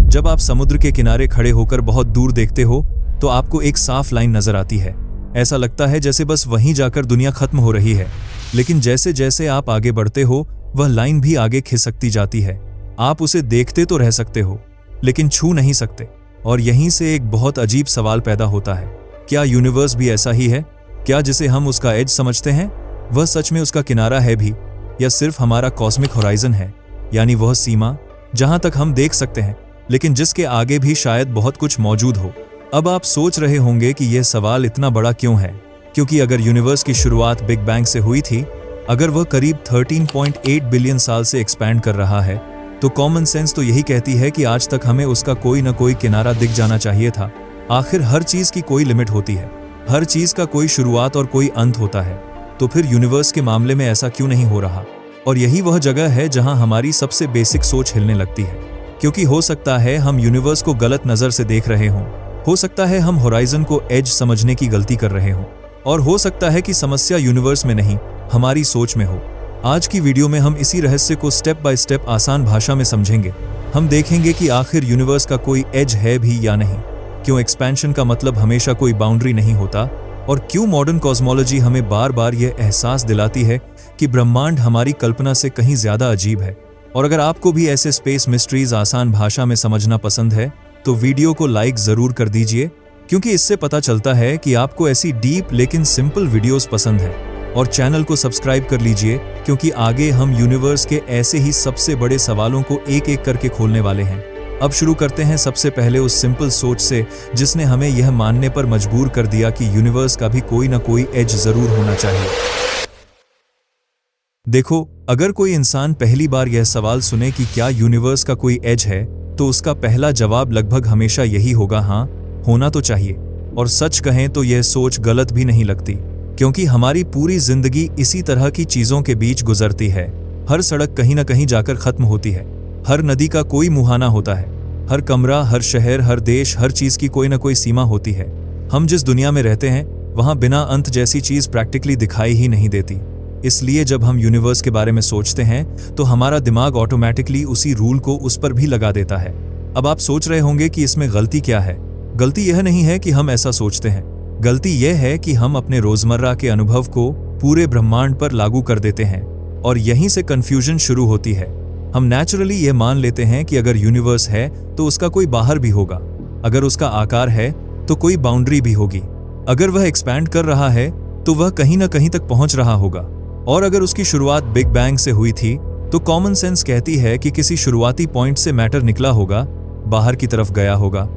जब आप समुद्र के किनारे खड़े होकर बहुत दूर देखते हो तो आपको एक साफ लाइन नजर आती है। ऐसा लगता है जैसे बस वहीं जाकर दुनिया खत्म हो रही है। लेकिन जैसे जैसे आप आगे बढ़ते हो वह लाइन भी आगे खिसकती जाती है। आप उसे देखते तो रह सकते हो लेकिन छू नहीं सकते। और यहीं से एक बहुत अजीब सवाल पैदा होता है, क्या यूनिवर्स भी ऐसा ही है? क्या जिसे हम उसका एज समझते हैं वह सच में उसका किनारा है भी, या सिर्फ हमारा कॉस्मिक होराइजन है, यानी वह सीमा जहां तक हम देख सकते हैं लेकिन जिसके आगे भी शायद बहुत कुछ मौजूद हो। अब आप सोच रहे होंगे कि यह सवाल इतना बड़ा क्यों है, क्योंकि अगर यूनिवर्स की शुरुआत बिग बैंग से हुई थी, अगर वह करीब 13.8 बिलियन साल से एक्सपैंड कर रहा है, तो कॉमन सेंस तो यही कहती है कि आज तक हमें उसका कोई न कोई किनारा दिख जाना चाहिए था। आखिर हर चीज की कोई लिमिट होती है, हर चीज का कोई शुरुआत और कोई अंत होता है। तो फिर यूनिवर्स के मामले में ऐसा क्यों नहीं हो रहा? और यही वह जगह है जहां हमारी सबसे बेसिक सोच हिलने लगती है। क्योंकि हो सकता है हम यूनिवर्स को गलत नजर से देख रहे हों, हो सकता है हम होराइजन को एज समझने की गलती कर रहे हों, और हो सकता है कि समस्या यूनिवर्स में नहीं हमारी सोच में हो। आज की वीडियो में हम इसी रहस्य को स्टेप बाय स्टेप आसान भाषा में समझेंगे। हम देखेंगे कि आखिर यूनिवर्स का कोई एज है भी या नहीं, क्यों एक्सपेंशन का मतलब हमेशा कोई बाउंड्री नहीं होता, और क्यों मॉडर्न कॉस्मोलॉजी हमें बार बार यह एहसास दिलाती है कि ब्रह्मांड हमारी कल्पना से कहीं ज्यादा अजीब है। और अगर आपको भी ऐसे स्पेस मिस्ट्रीज आसान भाषा में समझना पसंद है तो वीडियो को लाइक जरूर कर दीजिए, क्योंकि इससे पता चलता है कि आपको ऐसी डीप लेकिन सिंपल वीडियोस पसंद है। और चैनल को सब्सक्राइब कर लीजिए, क्योंकि आगे हम यूनिवर्स के ऐसे ही सबसे बड़े सवालों को एक एक करके खोलने वाले हैं। अब शुरू करते हैं सबसे पहले उस सिंपल सोच से जिसने हमें यह मानने पर मजबूर कर दिया कि यूनिवर्स का भी कोई ना कोई एज जरूर होना चाहिए। देखो, अगर कोई इंसान पहली बार यह सवाल सुने कि क्या यूनिवर्स का कोई एज है, तो उसका पहला जवाब लगभग हमेशा यही होगा, हाँ, होना तो चाहिए। और सच कहें तो यह सोच गलत भी नहीं लगती, क्योंकि हमारी पूरी जिंदगी इसी तरह की चीजों के बीच गुजरती है। हर सड़क कहीं ना कहीं जाकर खत्म होती है, हर नदी का कोई मुहाना होता है, हर कमरा, हर शहर, हर देश, हर चीज की कोई ना कोई सीमा होती है। हम जिस दुनिया में रहते हैं वहां बिना अंत जैसी चीज प्रैक्टिकली दिखाई ही नहीं देती। इसलिए जब हम यूनिवर्स के बारे में सोचते हैं तो हमारा दिमाग ऑटोमेटिकली उसी रूल को उस पर भी लगा देता है। अब आप सोच रहे होंगे कि इसमें गलती क्या है। गलती यह नहीं है कि हम ऐसा सोचते हैं, गलती यह है कि हम अपने रोजमर्रा के अनुभव को पूरे ब्रह्मांड पर लागू कर देते हैं, और यहीं से कंफ्यूजन शुरू होती है। हम नेचुरली यह मान लेते हैं कि अगर यूनिवर्स है तो उसका कोई बाहर भी होगा, अगर उसका आकार है तो कोई बाउंड्री भी होगी, अगर वह एक्सपैंड कर रहा है तो वह कहीं ना कहीं तक पहुंच रहा होगा, और अगर उसकी शुरुआत बिग बैंग से हुई थी तो कॉमन सेंस कहती है कि किसी शुरुआती पॉइंट से मैटर निकला होगा, बाहर की तरफ गया होगा,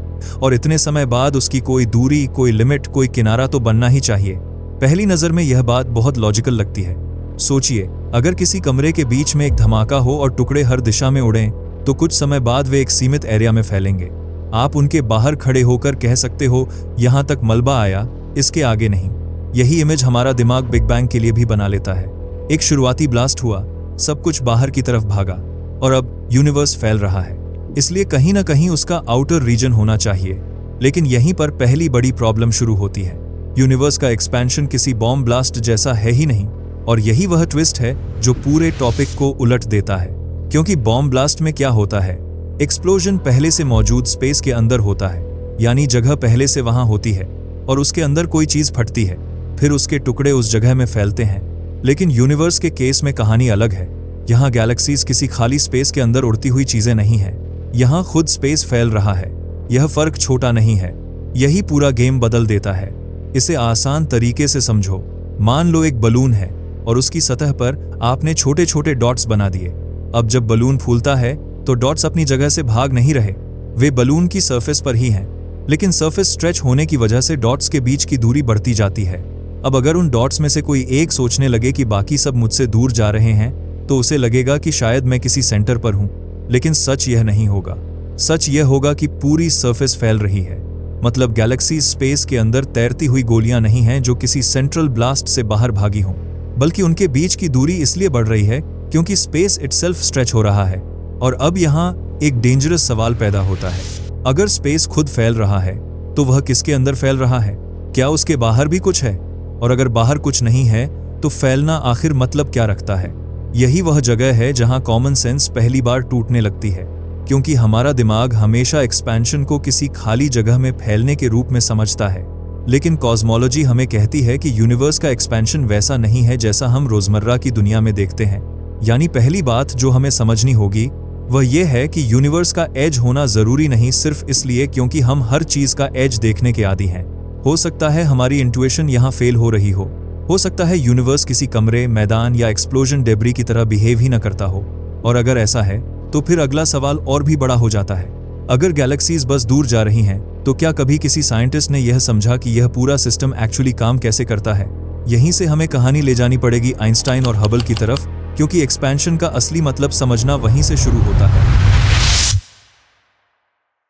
और इतने समय बाद उसकी कोई दूरी, कोई लिमिट, कोई किनारा तो बनना ही चाहिए। पहली नजर में यह बात बहुत लॉजिकल लगती है। सोचिए, अगर किसी कमरे के बीच में एक धमाका हो और टुकड़े हर दिशा में उड़ें, तो कुछ समय बाद वे एक सीमित एरिया में फैलेंगे। आप उनके बाहर खड़े होकर कह सकते हो, यहां तक मलबा आया, इसके आगे नहीं। यही इमेज हमारा दिमाग बिग बैंग के लिए भी बना लेता है। एक शुरुआती ब्लास्ट हुआ, सब कुछ बाहर की तरफ भागा, और अब यूनिवर्स फैल रहा है, इसलिए कहीं ना कहीं उसका आउटर रीजन होना चाहिए। लेकिन यहीं पर पहली बड़ी प्रॉब्लम शुरू होती है। यूनिवर्स का एक्सपेंशन किसी बॉम्ब ब्लास्ट जैसा है ही नहीं, और यही वह ट्विस्ट है जो पूरे टॉपिक को उलट देता है। क्योंकि बॉम्ब ब्लास्ट में क्या होता है, एक्सप्लोजन पहले से मौजूद स्पेस के अंदर होता है, यानी जगह पहले से वहां होती है, और उसके अंदर कोई चीज फटती है, फिर उसके टुकड़े उस जगह में फैलते हैं। लेकिन यूनिवर्स के केस में कहानी अलग है। यहाँ गैलेक्सीज किसी खाली स्पेस के अंदर उड़ती हुई चीजें नहीं हैं, यहाँ खुद स्पेस फैल रहा है। यह फर्क छोटा नहीं है, यही पूरा गेम बदल देता है। इसे आसान तरीके से समझो। मान लो एक बलून है और उसकी सतह पर आपने छोटे छोटे डॉट्स बना दिए। अब जब बलून फूलता है तो डॉट्स अपनी जगह से भाग नहीं रहे, वे बलून की सरफेस पर ही हैं। लेकिन सरफेस स्ट्रेच होने की वजह से डॉट्स के बीच की दूरी बढ़ती जाती है। अब अगर उन डॉट्स में से कोई एक सोचने लगे कि बाकी सब मुझसे दूर जा रहे हैं, तो उसे लगेगा कि शायद मैं किसी सेंटर पर हूं। लेकिन सच यह नहीं होगा। सच यह होगा कि पूरी सरफेस फैल रही है। मतलब गैलेक्सी स्पेस के अंदर तैरती हुई गोलियां नहीं हैं जो किसी सेंट्रल ब्लास्ट से बाहर भागी हों, बल्कि उनके बीच की दूरी इसलिए बढ़ रही है क्योंकि स्पेस इटसेल्फ स्ट्रेच हो रहा है। और अब यहाँ एक डेंजरस सवाल पैदा होता है। अगर स्पेस खुद फैल रहा है तो वह किसके अंदर फैल रहा है? क्या उसके बाहर भी कुछ है? और अगर बाहर कुछ नहीं है तो फैलना आखिर मतलब क्या रखता है? यही वह जगह है जहां कॉमन सेंस पहली बार टूटने लगती है। क्योंकि हमारा दिमाग हमेशा एक्सपेंशन को किसी खाली जगह में फैलने के रूप में समझता है। लेकिन कॉस्मोलॉजी हमें कहती है कि यूनिवर्स का एक्सपेंशन वैसा नहीं है जैसा हम रोजमर्रा की दुनिया में देखते हैं। यानी पहली बात जो हमें समझनी होगी वह यह है कि यूनिवर्स का एज होना जरूरी नहीं सिर्फ इसलिए क्योंकि हम हर चीज का एज देखने के आदी हैं। हो सकता है हमारी इंट्यूशन यहाँ फेल हो रही हो सकता है यूनिवर्स किसी कमरे, मैदान या एक्सप्लोजन डेब्री की तरह बिहेव ही न करता हो। और अगर ऐसा है तो फिर अगला सवाल और भी बड़ा हो जाता है। अगर गैलेक्सीज बस दूर जा रही हैं तो क्या कभी किसी साइंटिस्ट ने यह समझा कि यह पूरा सिस्टम एक्चुअली काम कैसे करता है? यहीं से हमें कहानी ले जानी पड़ेगी आइंस्टाइन और हबल की तरफ, क्योंकि एक्सपेंशन का असली मतलब समझना वहीं से शुरू होता है।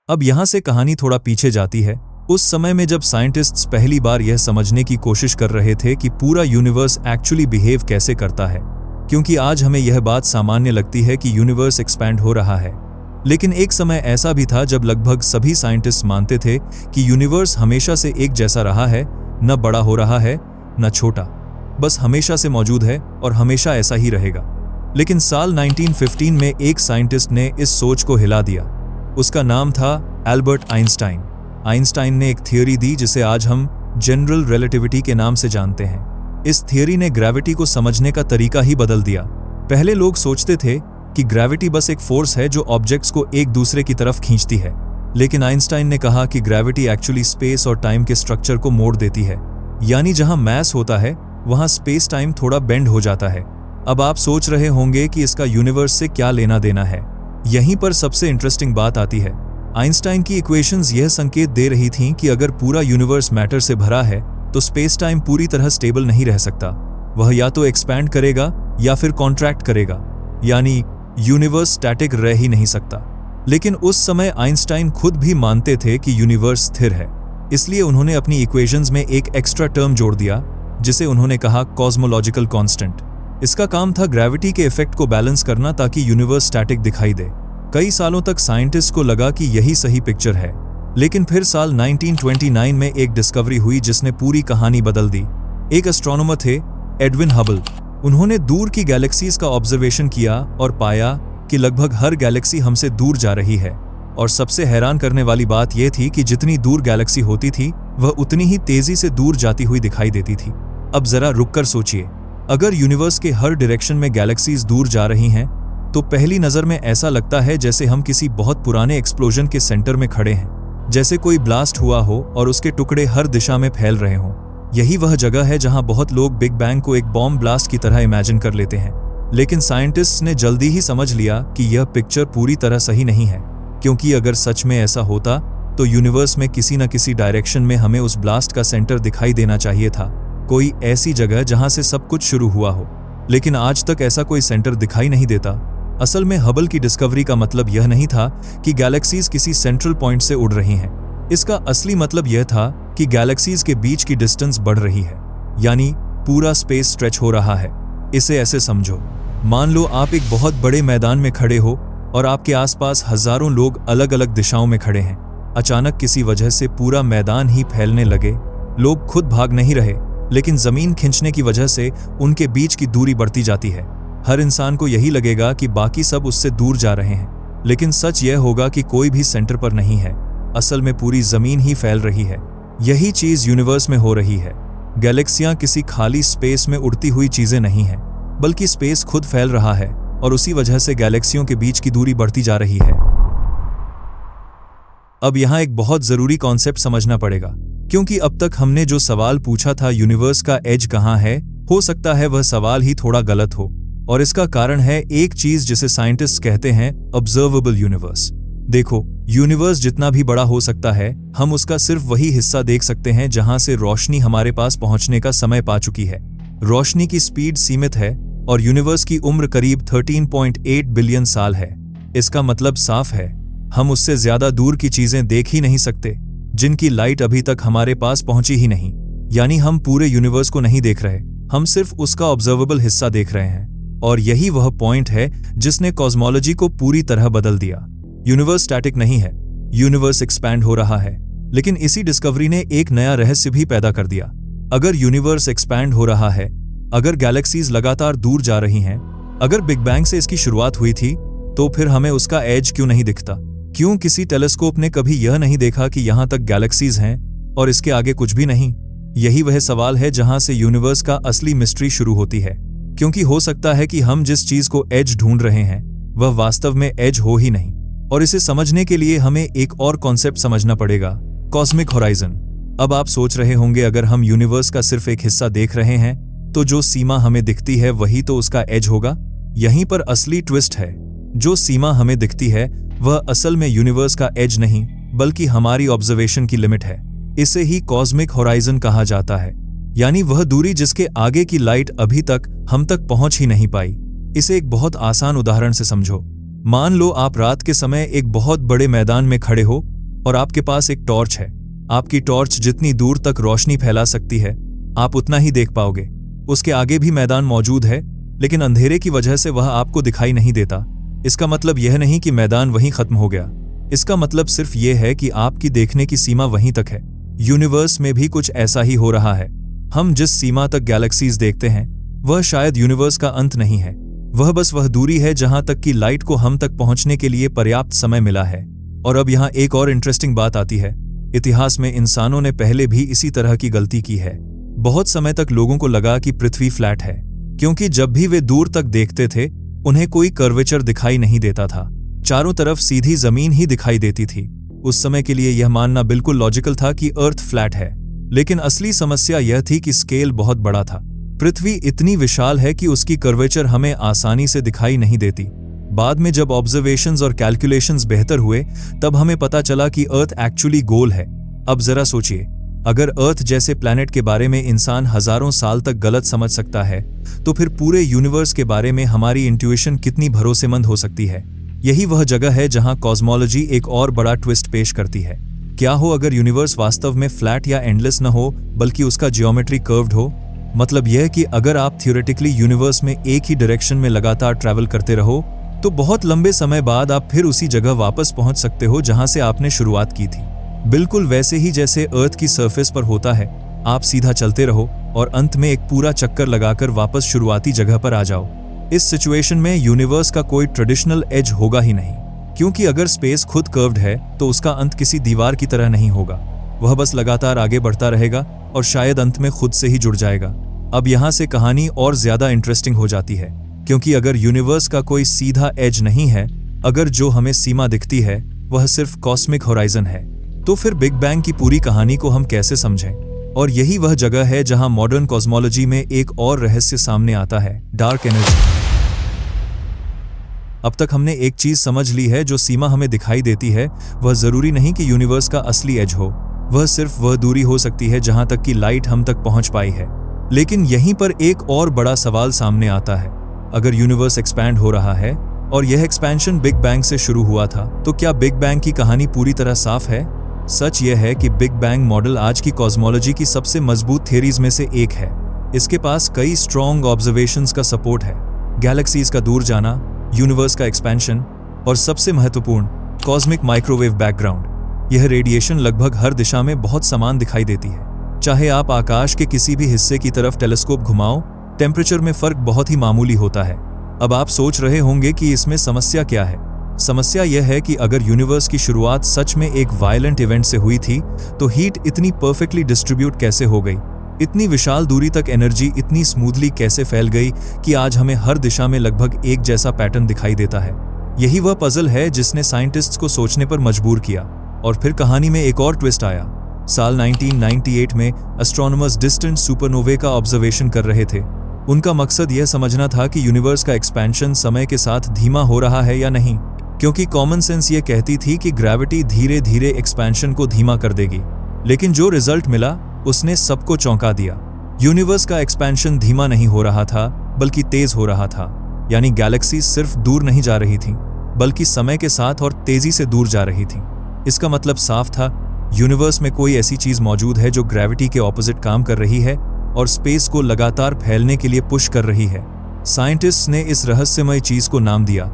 अब यहां से कहानी थोड़ा पीछे जाती है, उस समय में जब साइंटिस्ट्स पहली बार यह समझने की कोशिश कर रहे थे कि पूरा यूनिवर्स एक्चुअली बिहेव कैसे करता है। क्योंकि आज हमें यह बात सामान्य लगती है कि यूनिवर्स एक्सपैंड हो रहा है, लेकिन एक समय ऐसा भी था जब लगभग सभी साइंटिस्ट मानते थे कि यूनिवर्स हमेशा से एक जैसा रहा है, न बड़ा हो रहा है न छोटा, बस हमेशा से मौजूद है और हमेशा ऐसा ही रहेगा। लेकिन साल 1915 में एक साइंटिस्ट ने इस सोच को हिला दिया। उसका नाम था एल्बर्ट आइंस्टाइन। आइंस्टाइन ने एक थियोरी दी जिसे आज हम जनरल रिलेटिविटी के नाम से जानते हैं। इस थियोरी ने ग्रेविटी को समझने का तरीका ही बदल दिया। पहले लोग सोचते थे कि ग्रेविटी बस एक फोर्स है जो ऑब्जेक्ट्स को एक दूसरे की तरफ खींचती है, लेकिन आइंस्टाइन ने कहा कि ग्रेविटी एक्चुअली स्पेस और टाइम के स्ट्रक्चर को मोड़ देती है। यानी जहां मैस होता है वहां स्पेस टाइम थोड़ा बेंड हो जाता है। अब आप सोच रहे होंगे कि इसका यूनिवर्स से क्या लेना देना है। यहीं पर सबसे इंटरेस्टिंग बात आती है। आइंस्टाइन की इक्वेशंस यह संकेत दे रही थीं कि अगर पूरा यूनिवर्स मैटर से भरा है तो स्पेस टाइम पूरी तरह स्टेबल नहीं रह सकता। वह या तो एक्सपैंड करेगा या फिर कॉन्ट्रैक्ट करेगा, यानी यूनिवर्स स्टैटिक रह ही नहीं सकता। लेकिन उस समय आइंस्टाइन खुद भी मानते थे कि यूनिवर्स स्थिर है, इसलिए उन्होंने अपनी इक्वेशंस में एक एक्स्ट्रा टर्म जोड़ दिया जिसे उन्होंने कहा कॉस्मोलॉजिकल कांस्टेंट। इसका काम था ग्रेविटी के इफेक्ट को बैलेंस करना ताकि यूनिवर्स स्टैटिक दिखाई दे। कई सालों तक साइंटिस्ट को लगा कि यही सही पिक्चर है, लेकिन फिर साल 1929 में एक डिस्कवरी हुई जिसने पूरी कहानी बदल दी। एक एस्ट्रोनॉमर थे एडविन हबल। उन्होंने दूर की गैलेक्सीज का ऑब्जर्वेशन किया और पाया कि लगभग हर गैलेक्सी हमसे दूर जा रही है। और सबसे हैरान करने वाली बात यह थी कि जितनी दूर गैलेक्सी होती थी वह उतनी ही तेजी से दूर जाती हुई दिखाई देती थी। अब जरा रुककर सोचिए, अगर यूनिवर्स के हर डायरेक्शन में गैलेक्सीज दूर जा रही हैं तो पहली नजर में ऐसा लगता है जैसे हम किसी बहुत पुराने एक्सप्लोजन के सेंटर में खड़े हैं, जैसे कोई ब्लास्ट हुआ हो और उसके टुकड़े हर दिशा में फैल रहे हों। यही वह जगह है जहां बहुत लोग बिग बैंग को एक बॉम्ब ब्लास्ट की तरह इमेजिन कर लेते हैं। लेकिन साइंटिस्ट्स ने जल्दी ही समझ लिया कि यह पिक्चर पूरी तरह सही नहीं है, क्योंकि अगर सच में ऐसा होता तो यूनिवर्स में किसी न किसी डायरेक्शन में हमें उस ब्लास्ट का सेंटर दिखाई देना चाहिए था, कोई ऐसी जगह जहां से सब कुछ शुरू हुआ हो। लेकिन आज तक ऐसा कोई सेंटर दिखाई नहीं देता। असल में हबल की डिस्कवरी का मतलब यह नहीं था कि गैलेक्सीज किसी सेंट्रल पॉइंट से उड़ रही हैं। इसका असली मतलब यह था कि गैलेक्सीज के बीच की डिस्टेंस बढ़ रही है, यानी पूरा स्पेस स्ट्रेच हो रहा है। इसे ऐसे समझो, मान लो आप एक बहुत बड़े मैदान में खड़े हो और आपके आसपास हजारों लोग अलग अलग दिशाओं में खड़े हैं। अचानक किसी वजह से पूरा मैदान ही फैलने लगे। लोग खुद भाग नहीं रहे, लेकिन जमीन खींचने की वजह से उनके बीच की दूरी बढ़ती जाती है। हर इंसान को यही लगेगा कि बाकी सब उससे दूर जा रहे हैं, लेकिन सच यह होगा कि कोई भी सेंटर पर नहीं है। असल में पूरी जमीन ही फैल रही है। यही चीज यूनिवर्स में हो रही है। गैलेक्सियां किसी खाली स्पेस में उड़ती हुई चीजें नहीं हैं, बल्कि स्पेस खुद फैल रहा है और उसी वजह से गैलेक्सियों के बीच की दूरी बढ़ती जा रही है। अब यहाँ एक बहुत जरूरी कॉन्सेप्ट समझना पड़ेगा, क्योंकि अब तक हमने जो सवाल पूछा था यूनिवर्स का एज कहाँ है, हो सकता है वह सवाल ही थोड़ा गलत हो। और इसका कारण है एक चीज जिसे साइंटिस्ट कहते हैं ऑब्जर्वेबल यूनिवर्स। देखो, यूनिवर्स जितना भी बड़ा हो सकता है, हम उसका सिर्फ वही हिस्सा देख सकते हैं जहां से रोशनी हमारे पास पहुंचने का समय पा चुकी है। रोशनी की स्पीड सीमित है और यूनिवर्स की उम्र करीब 13.8 बिलियन साल है। इसका मतलब साफ है, हम उससे ज्यादा दूर की चीजें देख ही नहीं सकते, जिनकी लाइट अभी तक हमारे पास पहुंची ही नहीं। यानी हम पूरे यूनिवर्स को नहीं देख रहे, हम सिर्फ उसका ऑब्जर्वेबल हिस्सा देख रहे हैं। और यही वह पॉइंट है जिसने कॉस्मोलॉजी को पूरी तरह बदल दिया। यूनिवर्स स्टैटिक नहीं है, यूनिवर्स एक्सपैंड हो रहा है। लेकिन इसी डिस्कवरी ने एक नया रहस्य भी पैदा कर दिया। अगर यूनिवर्स एक्सपैंड हो रहा है, अगर गैलेक्सीज लगातार दूर जा रही हैं, अगर बिग बैंग से इसकी शुरुआत हुई थी, तो फिर हमें उसका एज क्यों नहीं दिखता? क्यों किसी टेलीस्कोप ने कभी यह नहीं देखा कि यहां तक गैलेक्सीज हैं और इसके आगे कुछ भी नहीं? यही वह सवाल है जहां से यूनिवर्स का असली मिस्ट्री शुरू होती है। क्योंकि हो सकता है कि हम जिस चीज को एज ढूंढ रहे हैं वह वास्तव में एज हो ही नहीं। और इसे समझने के लिए हमें एक और कॉन्सेप्ट समझना पड़ेगा, कॉस्मिक होराइजन। अब आप सोच रहे होंगे, अगर हम यूनिवर्स का सिर्फ एक हिस्सा देख रहे हैं तो जो सीमा हमें दिखती है वही तो उसका एज होगा। यहीं पर असली ट्विस्ट है। जो सीमा हमें दिखती है वह असल में यूनिवर्स का एज नहीं बल्कि हमारी ऑब्जर्वेशन की लिमिट है। इसे ही कॉस्मिक होराइजन कहा जाता है, यानी वह दूरी जिसके आगे की लाइट अभी तक हम तक पहुंच ही नहीं पाई। इसे एक बहुत आसान उदाहरण से समझो। मान लो आप रात के समय एक बहुत बड़े मैदान में खड़े हो और आपके पास एक टॉर्च है। आपकी टॉर्च जितनी दूर तक रोशनी फैला सकती है आप उतना ही देख पाओगे। उसके आगे भी मैदान मौजूद है लेकिन अंधेरे की वजह से वह आपको दिखाई नहीं देता। इसका मतलब यह नहीं कि मैदान वहीं खत्म हो गया। इसका मतलब सिर्फ यह है कि आपकी देखने की सीमा वहीं तक है। यूनिवर्स में भी कुछ ऐसा ही हो रहा है। हम जिस सीमा तक गैलेक्सीज देखते हैं वह शायद यूनिवर्स का अंत नहीं है। वह बस वह दूरी है जहां तक कि लाइट को हम तक पहुंचने के लिए पर्याप्त समय मिला है। और अब यहाँ एक और इंटरेस्टिंग बात आती है। इतिहास में इंसानों ने पहले भी इसी तरह की गलती की है। बहुत समय तक लोगों को लगा कि पृथ्वी फ्लैट है, क्योंकि जब भी वे दूर तक देखते थे उन्हें कोई कर्वेचर दिखाई नहीं देता था। चारों तरफ सीधी जमीन ही दिखाई देती थी। उस समय के लिए यह मानना बिल्कुल लॉजिकल था कि अर्थ फ्लैट है। लेकिन असली समस्या यह थी कि स्केल बहुत बड़ा था। पृथ्वी इतनी विशाल है कि उसकी कर्वेचर हमें आसानी से दिखाई नहीं देती। बाद में जब ऑब्जर्वेशंस और कैलकुलेशंस बेहतर हुए तब हमें पता चला कि अर्थ एक्चुअली गोल है। अब जरा सोचिए, अगर अर्थ जैसे प्लैनेट के बारे में इंसान हजारों साल तक गलत समझ सकता है तो फिर पूरे यूनिवर्स के बारे में हमारी इंट्यूशन कितनी भरोसेमंद हो सकती है। यही वह जगह है जहां कॉस्मोलॉजी एक और बड़ा ट्विस्ट पेश करती है। क्या हो अगर यूनिवर्स वास्तव में फ्लैट या एंडलेस न हो बल्कि उसका जियोमेट्री कर्व्ड हो? मतलब यह कि अगर आप थियोरेटिकली यूनिवर्स में एक ही डायरेक्शन में लगातार ट्रैवल करते रहो तो बहुत लंबे समय बाद आप फिर उसी जगह वापस पहुंच सकते हो जहां से आपने शुरुआत की थी। बिल्कुल वैसे ही जैसे अर्थ की सरफेस पर होता है। आप सीधा चलते रहो और अंत में एक पूरा चक्कर लगाकर वापस शुरुआती जगह पर आ जाओ। इस सिचुएशन में यूनिवर्स का कोई ट्रेडिशनल एज होगा ही नहीं, क्योंकि अगर स्पेस खुद कर्व्ड है तो उसका अंत किसी दीवार की तरह नहीं होगा। वह बस लगातार आगे बढ़ता रहेगा और शायद अंत में खुद से ही जुड़ जाएगा। अब यहाँ से कहानी और ज्यादा इंटरेस्टिंग हो जाती है, क्योंकि अगर यूनिवर्स का कोई सीधा एज नहीं है, अगर जो हमें सीमा दिखती है वह सिर्फ कॉस्मिक होराइजन है, तो फिर बिग बैंग की पूरी कहानी को हम कैसे समझें? और यही वह जगह है जहां मॉडर्न कॉस्मोलॉजी में एक और रहस्य सामने आता है, डार्क एनर्जी। अब तक हमने एक चीज समझ ली है, जो सीमा हमें दिखाई देती है वह जरूरी नहीं कि यूनिवर्स का असली एज हो। वह सिर्फ वह दूरी हो सकती है जहां तक कि लाइट हम तक पहुंच पाई है। लेकिन यहीं पर एक और बड़ा सवाल सामने आता है। अगर यूनिवर्स एक्सपैंड हो रहा है और यह एक्सपेंशन बिग बैंग से शुरू हुआ था, तो क्या बिग बैंग की कहानी पूरी तरह साफ है? सच यह है कि बिग बैंग मॉडल आज की कॉस्मोलॉजी की सबसे मजबूत थियरीज में से एक है। इसके पास कई स्ट्रॉन्ग ऑब्जर्वेशंस का सपोर्ट है, गैलेक्सीज का दूर जाना, यूनिवर्स का एक्सपेंशन और सबसे महत्वपूर्ण कॉस्मिक माइक्रोवेव बैकग्राउंड। यह रेडिएशन लगभग हर दिशा में बहुत समान दिखाई देती है। चाहे आप आकाश के किसी भी हिस्से की तरफ टेलीस्कोप घुमाओ, टेम्परेचर में फर्क बहुत ही मामूली होता है। अब आप सोच रहे होंगे कि इसमें समस्या क्या है। समस्या यह है कि अगर यूनिवर्स की शुरुआत सच में एक वायलेंट इवेंट से हुई थी तो हीट इतनी परफेक्टली डिस्ट्रीब्यूट कैसे हो गई? इतनी विशाल दूरी तक एनर्जी इतनी स्मूथली कैसे फैल गई कि आज हमें हर दिशा में लगभग एक जैसा पैटर्न दिखाई देता है? यही वह पजल है जिसने साइंटिस्ट्स को सोचने पर मजबूर किया। और फिर कहानी में एक और ट्विस्ट आया। साल 1998 में एस्ट्रोनॉमर्स डिस्टेंट सुपरनोवे का ऑब्जर्वेशन कर रहे थे। उनका मकसद यह समझना था कि यूनिवर्स का एक्सपेंशन समय के साथ धीमा हो रहा है या नहीं, क्योंकि कॉमन सेंस ये कहती थी कि ग्रेविटी धीरे धीरे एक्सपेंशन को धीमा कर देगी। लेकिन जो रिजल्ट मिला उसने सबको चौंका दिया। यूनिवर्स का एक्सपेंशन धीमा नहीं हो रहा था बल्कि तेज हो रहा था। यानी गैलेक्सी सिर्फ दूर नहीं जा रही थी बल्कि समय के साथ और तेजी से दूर जा रही थी। इसका मतलब साफ था, यूनिवर्स में कोई ऐसी चीज मौजूद है जो ग्रेविटी के ऑपोजिट काम कर रही है और स्पेस को लगातार फैलने के लिए पुश कर रही है। साइंटिस्ट्स ने इस रहस्यमय चीज को नाम दिया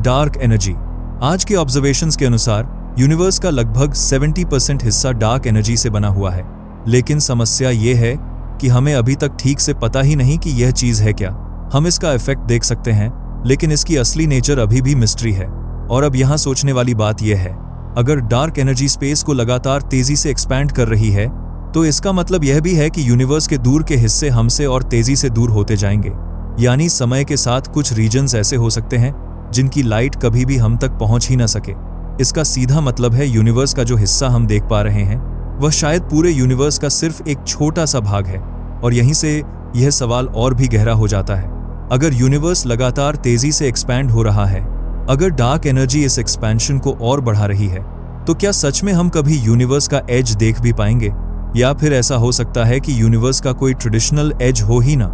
डार्क एनर्जी। आज के ऑब्जर्वेशंस के अनुसार यूनिवर्स का लगभग 70% हिस्सा डार्क एनर्जी से बना हुआ है। लेकिन समस्या ये है कि हमें अभी तक ठीक से पता ही नहीं कि यह चीज है क्या। हम इसका इफेक्ट देख सकते हैं, लेकिन इसकी असली नेचर अभी भी मिस्ट्री है। और अब यहाँ सोचने वाली बात यह है, अगर डार्क एनर्जी स्पेस को लगातार तेजी से एक्सपैंड कर रही है, तो इसका मतलब यह भी है कि यूनिवर्स के दूर के हिस्से हमसे और तेजी से दूर होते जाएंगे। यानी समय के साथ कुछ रीजन्स ऐसे हो सकते हैं जिनकी लाइट कभी भी हम तक पहुंच ही ना सके। इसका सीधा मतलब है यूनिवर्स का जो हिस्सा हम देख पा रहे हैं वह शायद पूरे यूनिवर्स का सिर्फ एक छोटा सा भाग है। और यहीं से यह सवाल और भी गहरा हो जाता है। अगर यूनिवर्स लगातार तेजी से एक्सपैंड हो रहा है, अगर डार्क एनर्जी इस एक्सपेंशन को और बढ़ा रही है, तो क्या सच में हम कभी यूनिवर्स का एज देख भी पाएंगे? या फिर ऐसा हो सकता है कि यूनिवर्स का कोई ट्रेडिशनल एज हो ही ना।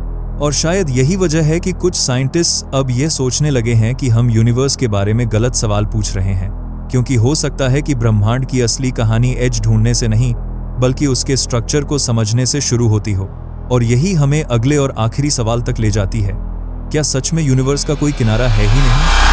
और शायद यही वजह है कि कुछ साइंटिस्ट अब यह सोचने लगे हैं कि हम यूनिवर्स के बारे में गलत सवाल पूछ रहे हैं, क्योंकि हो सकता है कि ब्रह्मांड की असली कहानी एज ढूंढने से नहीं, बल्कि उसके स्ट्रक्चर को समझने से शुरू होती हो। और यही हमें अगले और आखिरी सवाल तक ले जाती है, क्या सच में यूनिवर्स का कोई किनारा है ही नहीं?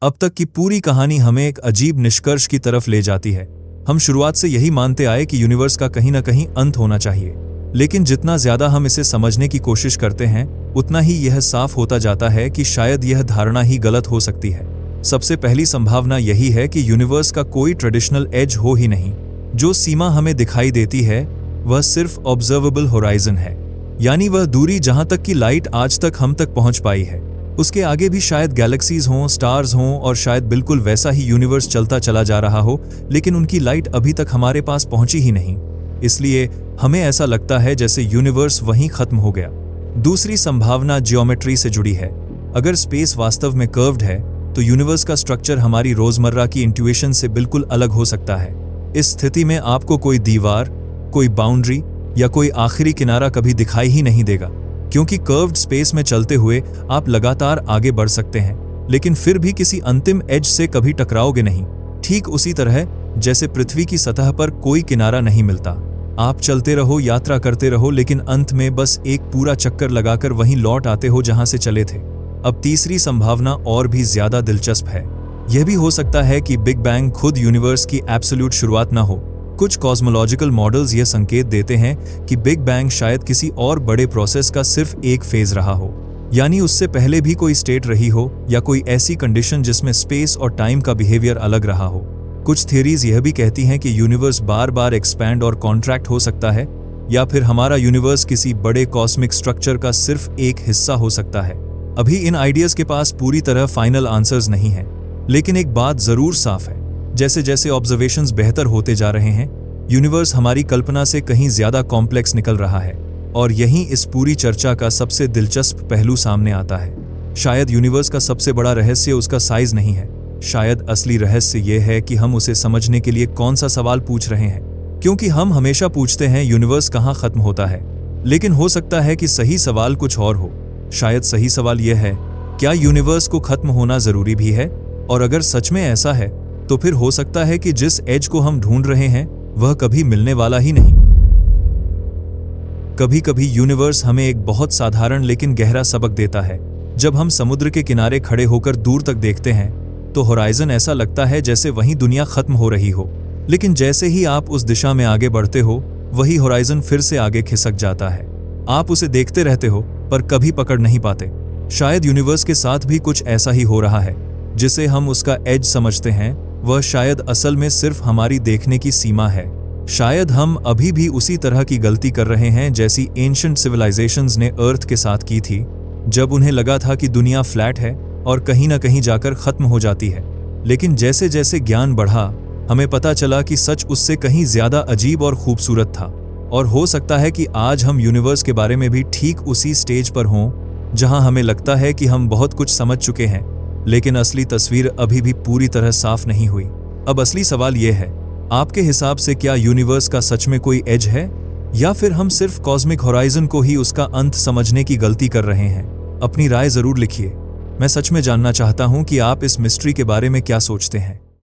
अब तक की पूरी कहानी हमें एक अजीब निष्कर्ष की तरफ ले जाती है। हम शुरुआत से यही मानते आए कि यूनिवर्स का कहीं ना कहीं अंत होना चाहिए, लेकिन जितना ज्यादा हम इसे समझने की कोशिश करते हैं, उतना ही यह साफ होता जाता है कि शायद यह धारणा ही गलत हो सकती है। सबसे पहली संभावना यही है कि यूनिवर्स का कोई ट्रेडिशनल एज हो ही नहीं। जो सीमा हमें दिखाई देती है वह सिर्फ ऑब्जर्वेबल होराइजन है, यानी वह दूरी जहां तक की लाइट आज तक हम तक पहुंच पाई है। उसके आगे भी शायद गैलेक्सीज हों, स्टार्स हों, और शायद बिल्कुल वैसा ही यूनिवर्स चलता चला जा रहा हो, लेकिन उनकी लाइट अभी तक हमारे पास पहुंची ही नहीं। इसलिए हमें ऐसा लगता है जैसे यूनिवर्स वहीं खत्म हो गया। दूसरी संभावना ज्योमेट्री से जुड़ी है। अगर स्पेस वास्तव में कर्व्ड है, तो यूनिवर्स का स्ट्रक्चर हमारी रोजमर्रा की इंट्यूएशन से बिल्कुल अलग हो सकता है। इस स्थिति में आपको कोई दीवार, कोई बाउंड्री या कोई आखिरी किनारा कभी दिखाई ही नहीं देगा, क्योंकि कर्व्ड स्पेस में चलते हुए आप लगातार आगे बढ़ सकते हैं, लेकिन फिर भी किसी अंतिम एज से कभी टकराओगे नहीं। ठीक उसी तरह जैसे पृथ्वी की सतह पर कोई किनारा नहीं मिलता। आप चलते रहो, यात्रा करते रहो, लेकिन अंत में बस एक पूरा चक्कर लगाकर वहीं लौट आते हो जहां से चले थे। अब तीसरी संभावना और भी ज्यादा दिलचस्प है। यह भी हो सकता है कि बिग बैंग खुद यूनिवर्स की एब्सोल्यूट शुरुआत ना हो। कुछ कॉस्मोलॉजिकल मॉडल्स यह संकेत देते हैं कि बिग बैंग शायद किसी और बड़े प्रोसेस का सिर्फ एक फेज रहा हो, यानी उससे पहले भी कोई स्टेट रही हो या कोई ऐसी कंडीशन जिसमें स्पेस और टाइम का बिहेवियर अलग रहा हो। कुछ थियरीज यह भी कहती हैं कि यूनिवर्स बार बार एक्सपैंड और कॉन्ट्रैक्ट हो सकता है, या फिर हमारा यूनिवर्स किसी बड़े कॉस्मिक स्ट्रक्चर का सिर्फ एक हिस्सा हो सकता है। अभी इन आइडियाज के पास पूरी तरह फाइनल आंसर्स नहीं हैं, लेकिन एक बात जरूर साफ है, जैसे जैसे ऑब्जर्वेशंस बेहतर होते जा रहे हैं, यूनिवर्स हमारी कल्पना से कहीं ज्यादा कॉम्प्लेक्स निकल रहा है। और यहीं इस पूरी चर्चा का सबसे दिलचस्प पहलू सामने आता है। शायद यूनिवर्स का सबसे बड़ा रहस्य उसका साइज नहीं है, शायद असली रहस्य यह है कि हम उसे समझने के लिए कौन सा सवाल पूछ रहे हैं। क्योंकि हम हमेशा पूछते हैं यूनिवर्स कहाँ खत्म होता है, लेकिन हो सकता है कि सही सवाल कुछ और हो। शायद सही सवाल यह है, क्या यूनिवर्स को खत्म होना जरूरी भी है? और अगर सच में ऐसा है, तो फिर हो सकता है कि जिस एज को हम ढूंढ रहे हैं वह कभी मिलने वाला ही नहीं। कभी कभी यूनिवर्स हमें एक बहुत साधारण लेकिन गहरा सबक देता है। जब हम समुद्र के किनारे खड़े होकर दूर तक देखते हैं, तो होराइजन ऐसा लगता है जैसे वहीं दुनिया खत्म हो रही हो, लेकिन जैसे ही आप उस दिशा में आगे बढ़ते हो, वही होराइजन फिर से आगे खिसक जाता है। आप उसे देखते रहते हो पर कभी पकड़ नहीं पाते। शायद यूनिवर्स के साथ भी कुछ ऐसा ही हो रहा है। जिसे हम उसका एज समझते हैं, वह शायद असल में सिर्फ हमारी देखने की सीमा है। शायद हम अभी भी उसी तरह की गलती कर रहे हैं जैसी एंशिएंट सिविलाइजेशंस ने अर्थ के साथ की थी, जब उन्हें लगा था कि दुनिया फ्लैट है और कहीं ना कहीं जाकर खत्म हो जाती है। लेकिन जैसे जैसे ज्ञान बढ़ा, हमें पता चला कि सच उससे कहीं ज्यादा अजीब और खूबसूरत था। और हो सकता है कि आज हम यूनिवर्स के बारे में भी ठीक उसी स्टेज पर हों, जहां हमें लगता है कि हम बहुत कुछ समझ चुके हैं, लेकिन असली तस्वीर अभी भी पूरी तरह साफ नहीं हुई। अब असली सवाल यह है, आपके हिसाब से क्या यूनिवर्स का सच में कोई एज है, या फिर हम सिर्फ कॉस्मिक होराइजन को ही उसका अंत समझने की गलती कर रहे हैं? अपनी राय जरूर लिखिए। मैं सच में जानना चाहता हूं कि आप इस मिस्ट्री के बारे में क्या सोचते हैं।